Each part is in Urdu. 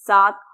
7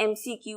MCQ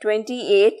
28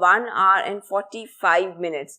1 hour and 45 minutes।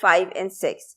5 and 6।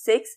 6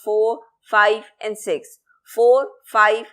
4, 5 and 6। 4, 5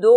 2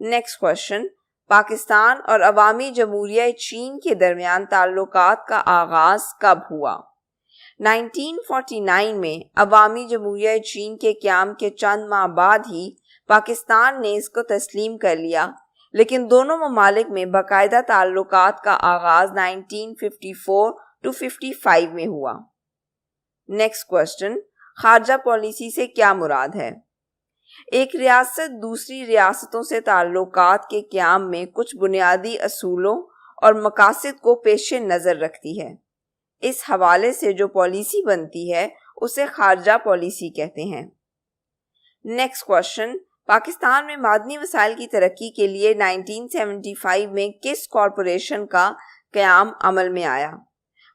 next question, Pakistan اور عوامی جمہوریہ چین کے درمیان تعلقات کا آغاز کب ہوا؟ 1949 میں عوامی جمہوریہ چین کے قیام کے چند ماہ بعد ہی پاکستان نے اس کو تسلیم کر لیا، لیکن دونوں ممالک میں باقاعدہ تعلقات کا آغاز 1954 to 55 میں ہوا۔ نیکسٹ کوشچن، خارجہ پالیسی سے کیا مراد ہے؟ ایک ریاست دوسری ریاستوں سے تعلقات کے قیام میں کچھ بنیادی اصولوں اور مقاصد کو پیش نظر رکھتی ہے۔ اس حوالے سے جو پالیسی بنتی ہے اسے خارجہ پالیسی کہتے ہیں۔ نیکسٹ کوشچن، پاکستان میں معدنی وسائل کی ترقی کے لیے 1975 میں کس کارپوریشن کا قیام عمل میں آیا؟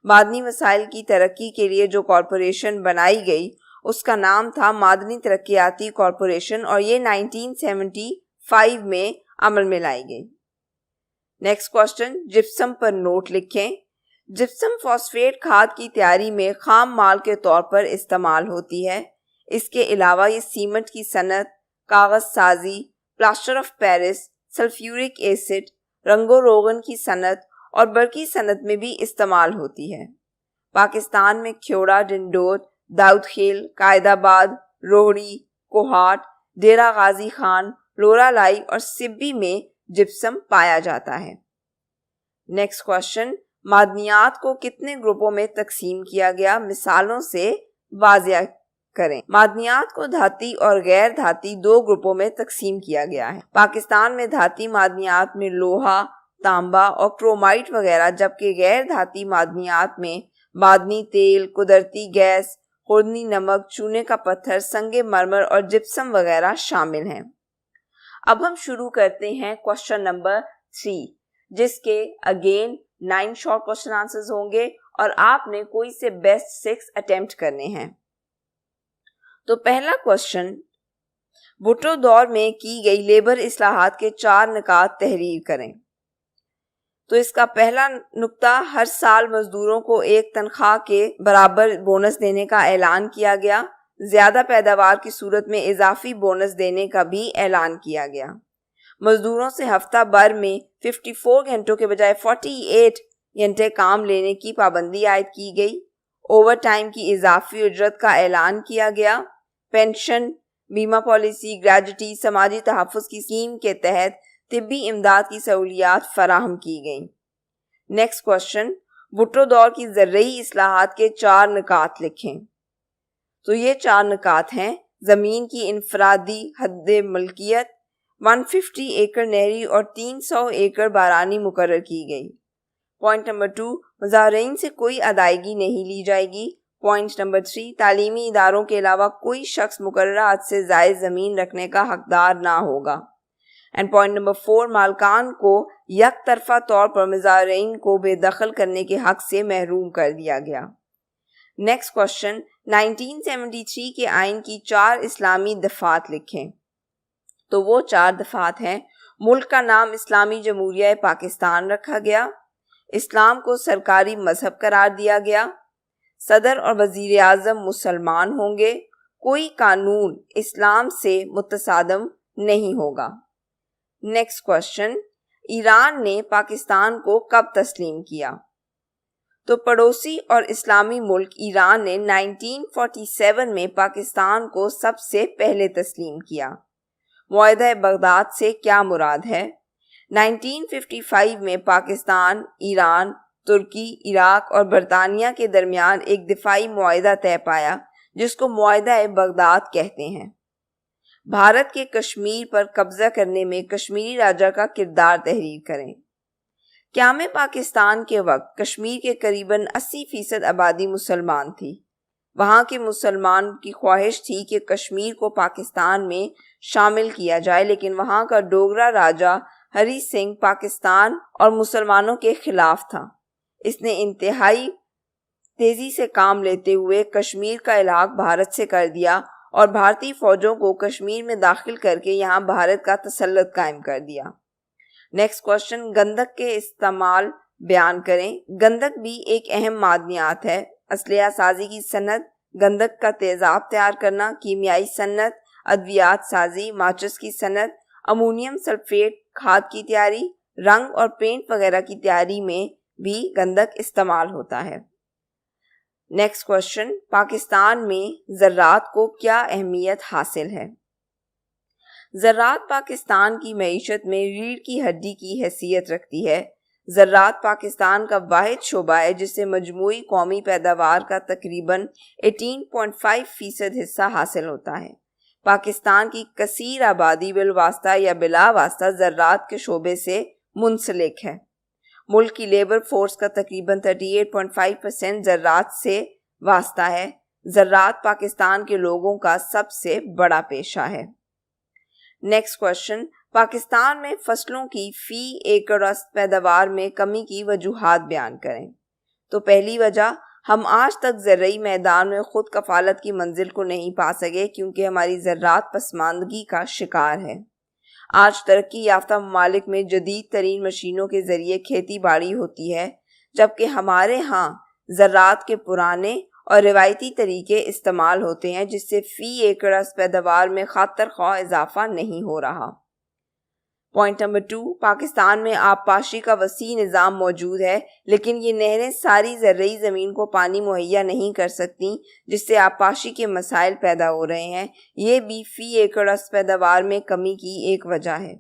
معدنی وسائل کی ترقی کے لیے جو کارپوریشن بنائی گئی اس کا نام تھا معدنی ترقیاتی کارپوریشن، اور یہ 1975 میں عمل میں لائی گئی۔ نیکسٹ کوشچن، جپسم پر نوٹ لکھیں۔ جپسم فاسفیٹ کھاد کی تیاری میں خام مال کے طور پر استعمال ہوتی ہے۔ اس کے علاوہ یہ سیمنٹ کی صنعت، کاغذ سازی، plaster of Paris, sulphuric acid, رنگ و روغن کی صنعت اور برقی صنعت میں بھی استعمال ہوتی ہے۔ پاکستان میں کھیوڑا، ڈنڈور، داؤد خیل، قائد آباد، روہڑی، کوہاٹ، ڈیرہ غازی خان، لورا لائی اور سبی میں جپسم پایا جاتا ہے۔ نیکسٹ کوشچن، معدنیات کو کتنے گروپوں میں تقسیم کیا گیا؟ مثالوں سے واضح کریں۔ معدنیات کو دھاتی اور غیر دھاتی دو گروپوں میں تقسیم کیا گیا ہے۔ پاکستان میں دھاتی معدنیات میں لوہا، تانبا اور کرومائٹ وغیرہ، جبکہ غیر دھاتی معدنیات میں معدنی تیل، قدرتی گیس، خوردنی نمک، چونے کا پتھر، سنگ مرمر اور جپسم وغیرہ شامل ہیں۔ اب ہم شروع کرتے ہیں کوشچن نمبر 3، جس کے اگین 9 شارٹ کوشچن آنسرز ہوں گے اور آپ نے کوئی سے بیسٹ 6 اٹیمپٹ کرنے ہیں۔ تو پہلا کوشچن، بھٹو دور میں کی گئی لیبر اصلاحات کے 4 نکات تحریر کریں۔ تو اس کا پہلا نکتہ، ہر سال مزدوروں کو ایک تنخواہ کے برابر بونس دینے کا اعلان کیا گیا۔ زیادہ پیداوار کی صورت میں اضافی بونس دینے کا بھی اعلان کیا گیا۔ مزدوروں سے ہفتہ بھر میں 54 گھنٹوں کے بجائے 48 گھنٹے کام لینے کی پابندی عائد کی گئی۔ اوور ٹائم کی اضافی اجرت کا اعلان کیا گیا۔ پینشن، بیمہ پالیسی، گریجوٹی، سماجی تحفظ کی اسکیم کے تحت طبی امداد کی سہولیات فراہم کی گئیں۔ نیکسٹ کوشچن، بھٹو دور کی زرعی اصلاحات کے 4 نکات لکھیں۔ تو یہ 4 نکات ہیں: زمین کی انفرادی حد ملکیت، 150 ایکڑ نہری اور 300 ایکڑ بارانی مقرر کی گئی۔ پوائنٹ نمبر 2، مزارعین سے کوئی ادائیگی نہیں لی جائے گی۔ پوائنٹ نمبر 3، تعلیمی اداروں کے علاوہ کوئی شخص مقررہ حد سے زائد زمین رکھنے کا حقدار نہ ہوگا۔ اینڈ پوائنٹ نمبر 4، مالکان کو یک طرفہ طور پر مزارعین کو بے دخل کرنے کے حق سے محروم کر دیا گیا۔ نیکسٹ کوشچن، 1973 کے آئین کی 4 اسلامی دفعات لکھیں۔ تو وہ 4 دفعات ہیں: ملک کا نام اسلامی جمہوریہ پاکستان رکھا گیا، اسلام کو سرکاری مذہب قرار دیا گیا، صدر اور وزیر اعظم مسلمان ہوں گے، کوئی قانون اسلام سے متصادم نہیں ہوگا۔ نیکسٹ کوشچن، ایران نے پاکستان کو کب تسلیم کیا؟ تو پڑوسی اور اسلامی ملک ایران نے 1947 میں پاکستان کو سب سے پہلے تسلیم کیا۔ معاہدہ بغداد سے کیا مراد ہے؟ 1955 میں پاکستان، ایران، ترکی، عراق اور برطانیہ کے درمیان ایک دفاعی معاہدہ طے پایا جس کو معاہدہ بغداد کہتے ہیں۔ بھارت کے کشمیر پر قبضہ کرنے میں کشمیری راجا کا کردار تحریر کریں۔ قیام پاکستان کے وقت کشمیر کے قریباً 80% آبادی مسلمان تھی۔ وہاں کے مسلمان کی خواہش تھی کہ کشمیر کو پاکستان میں شامل کیا جائے، لیکن وہاں کا ڈوگرا راجا ہری سنگھ پاکستان اور مسلمانوں کے خلاف تھا۔ اس نے انتہائی تیزی سے کام لیتے ہوئے کشمیر کا الحاق بھارت سے کر دیا اور بھارتی فوجوں کو کشمیر میں داخل کر کے یہاں بھارت کا تسلط قائم کر دیا۔ نیکسٹ کوشچن، گندک کے استعمال بیان کریں۔ گندک بھی ایک اہم معدنیات ہے۔ اسلحہ سازی کی صنعت، گندک کا تیزاب تیار کرنا، کیمیائی صنعت، ادویات سازی، ماچس کی صنعت، امونیم سلفیٹ کھاد کی تیاری، رنگ اور پینٹ وغیرہ کی تیاری میں بھی گندھک استعمال ہوتا ہے۔ نیکسٹ کوشچن، پاکستان میں زراعت کو کیا اہمیت حاصل ہے؟ زراعت پاکستان کی معیشت میں ریڑھ کی ہڈی کی حیثیت رکھتی ہے۔ زراعت پاکستان کا واحد شعبہ ہے جس سے مجموعی قومی پیداوار کا تقریباً 18.5% حصہ حاصل ہوتا ہے۔ پاکستان کی کثیر آبادی بالواسطہ یا بلا واسطہ زراعت کے شعبے سے منسلک ہے۔ ملک کی لیبر فورس کا تقریباً 38.5% زراعت سے واسطہ ہے۔ زراعت پاکستان کے لوگوں کا سب سے بڑا پیشہ ہے۔ نیکسٹ کوشچن، پاکستان میں فصلوں کی فی ایکڑ پیداوار میں کمی کی وجوہات بیان کریں۔ تو پہلی وجہ، ہم آج تک زرعی میدان میں خود کفالت کی منزل کو نہیں پا سکے کیونکہ ہماری زراعت پسماندگی کا شکار ہے۔ آج ترقی یافتہ ممالک میں جدید ترین مشینوں کے ذریعے کھیتی باڑی ہوتی ہے، جبکہ ہمارے ہاں زراعت کے پرانے اور روایتی طریقے استعمال ہوتے ہیں جس سے فی ایکڑ پیداوار میں خاطر خواہ اضافہ نہیں ہو رہا۔ پوائنٹ نمبر 2، پاکستان میں آب پاشی کا وسیع نظام موجود ہے، لیکن یہ نہریں ساری زرعی زمین کو پانی مہیا نہیں کر سکتی جس سے آب پاشی کے مسائل پیدا ہو رہے ہیں۔ یہ بھی فی ایکڑ پیداوار میں کمی کی ایک وجہ ہے۔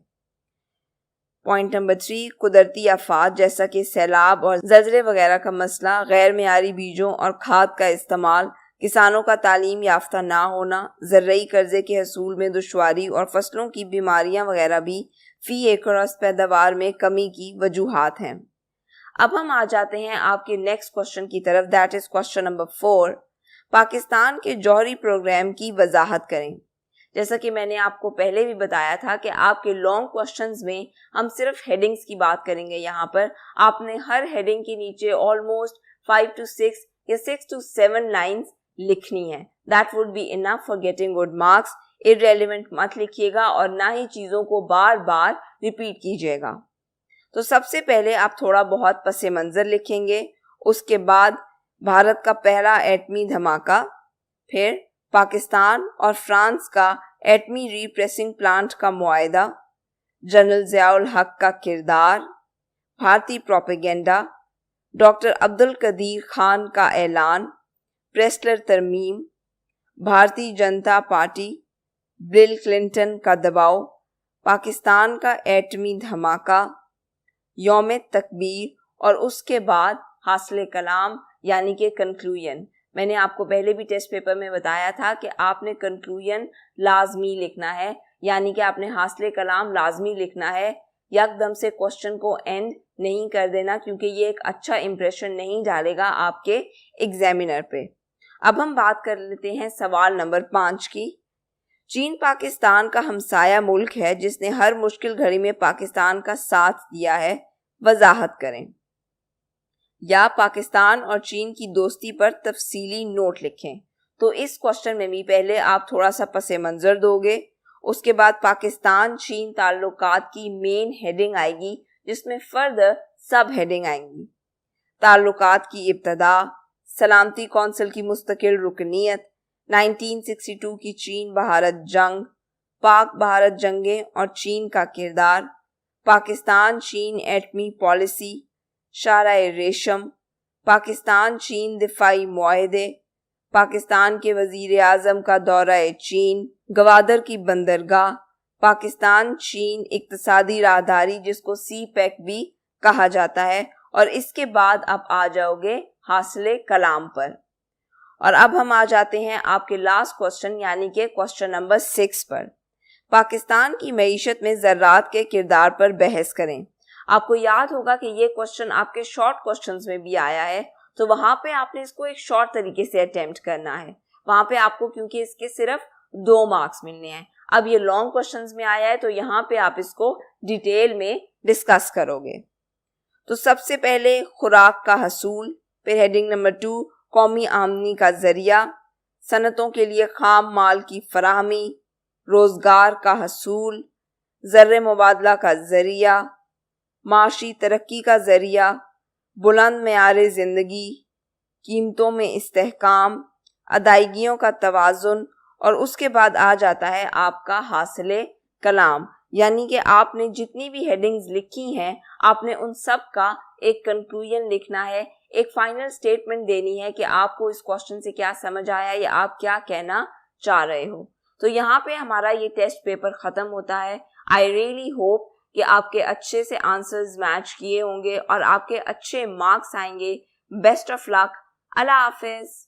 پوائنٹ نمبر 3، قدرتی آفات جیسا کہ سیلاب اور زلزلے وغیرہ کا مسئلہ، غیر معیاری بیجوں اور کھاد کا استعمال، کسانوں کا تعلیم یافتہ نہ ہونا، زرعی قرضے کے حصول میں دشواری اور فصلوں کی بیماریاں وغیرہ بھی فی ایکڑ پیداوار میں کمی کی وجوہات ہیں۔ اب ہم آ جاتے ہیں آپ کے نیکسٹ کوشچن کی طرف، that is question number 4، Pakistan کے جوہری پروگرام کی وضاحت کریں۔ جیسا کہ میں نے آپ کو پہلے بھی بتایا تھا کہ آپ کے لانگ کوشچنز میں ہم صرف ہیڈنگز کی بات کریں گے۔ یہاں پر آپ نے ہر ہیڈنگ کے نیچے آلموسٹ 5 to 6 یا 6 to 7 لائنز لکھنی ہے۔ That would be enough for getting good marks. irrelevant مت لکھیے گا اور نہ ہی چیزوں کو بار بار ریپیٹ کیجیے گا۔ تو سب سے پہلے آپ تھوڑا بہت پس منظر لکھیں گے، اس کے بعد بھارت کا پہلا ایٹمی دھماکہ، پھر پاکستان اور فرانس کا ایٹمی ری پریسنگ پلانٹ کا معاہدہ، جنرل ضیاء الحق کا کردار، بھارتی پروپیگنڈا، ڈاکٹر عبدالقدیر خان کا اعلان، پریسلر ترمیم، بھارتی جنتا پارٹی، بل کلنٹن کا دباؤ، پاکستان کا ایٹمی دھماکہ، یوم تکبیر اور اس کے بعد حاصل کلام یعنی کہ کنکلوژن۔ میں نے آپ کو پہلے بھی ٹیسٹ پیپر میں بتایا تھا کہ آپ نے کنکلوژن لازمی لکھنا ہے، یعنی کہ آپ نے حاصل کلام لازمی لکھنا ہے۔ یک دم سے کوشچن کو اینڈ نہیں کر دینا کیونکہ یہ ایک اچھا امپریشن نہیں ڈالے گا آپ کے ایگزامینر پہ۔ اب ہم بات کر لیتے ہیں سوال نمبر 5 کی۔ چین پاکستان کا ہمسایہ ملک ہے جس نے ہر مشکل گھڑی میں پاکستان کا ساتھ دیا ہے، وضاحت کریں۔ یا پاکستان اور چین کی دوستی پر تفصیلی نوٹ لکھیں۔ تو اس کوشچن میں بھی پہلے آپ تھوڑا سا پس منظر دو گے، اس کے بعد پاکستان چین تعلقات کی مین ہیڈنگ آئے گی جس میں فردر سب ہیڈنگ آئیں گی۔ تعلقات کی ابتدا، سلامتی کونسل کی مستقل رکنیت، 1962 کی چین بھارت جنگ، پاک بھارت جنگیں اور چین کا کردار، پاکستان چین ایٹمی پالیسی، شاہراہ ریشم، پاکستان چین دفاعی معاہدے، پاکستان کے وزیر اعظم کا دورہ چین، گوادر کی بندرگاہ، پاکستان چین اقتصادی راہداری جس کو سی پیک بھی کہا جاتا ہے، اور اس کے بعد آپ آ جاؤ گے حاصل کلام پر۔ اور اب ہم آ جاتے ہیں آپ کے لاسٹ کوشچن یعنی کہ کوشچن نمبر 6 پر۔ پاکستان کی معیشت میں زراعت کے کردار پر بحث کریں۔ آپ کو یاد ہوگا کہ یہ کوشچن آپ کے شارٹ کوشچنز میں بھی آیا ہے، تو وہاں پہ آپ نے اس کو ایک شارٹ طریقے سے اٹیمپٹ کرنا ہے۔ وہاں پہ آپ کو کیونکہ اس کے صرف 2 مارکس ملنے ہیں۔ اب یہ لانگ کوشچنز میں آیا ہے تو یہاں پہ آپ اس کو ڈیٹیل میں ڈسکس کرو گے۔ تو سب سے پہلے خوراک کا حصول، پھر ہیڈنگ نمبر 2 قومی آمدنی کا ذریعہ، صنعتوں کے لیے خام مال کی فراہمی، روزگار کا حصول، زر مبادلہ کا ذریعہ، معاشی ترقی کا ذریعہ، بلند معیار زندگی، قیمتوں میں استحکام، ادائیگیوں کا توازن، اور اس کے بعد آ جاتا ہے آپ کا حاصل کلام یعنی کہ آپ نے جتنی بھی ہیڈنگز لکھی ہیں آپ نے ان سب کا ایک کنکلوژن لکھنا ہے, ایک فائنل سٹیٹمنٹ دینی ہے کہ آپ کو اس کوسچن سے کیا سمجھ آیا یا آپ کیا کہنا چاہ رہے ہو. تو یہاں پہ ہمارا یہ ٹیسٹ پیپر ختم ہوتا ہے. آئی ریئلی ہوپ کہ آپ کے اچھے سے آنسرز میچ کیے ہوں گے اور آپ کے اچھے مارکس آئیں گے. بیسٹ آف لک. اللہ حافظ.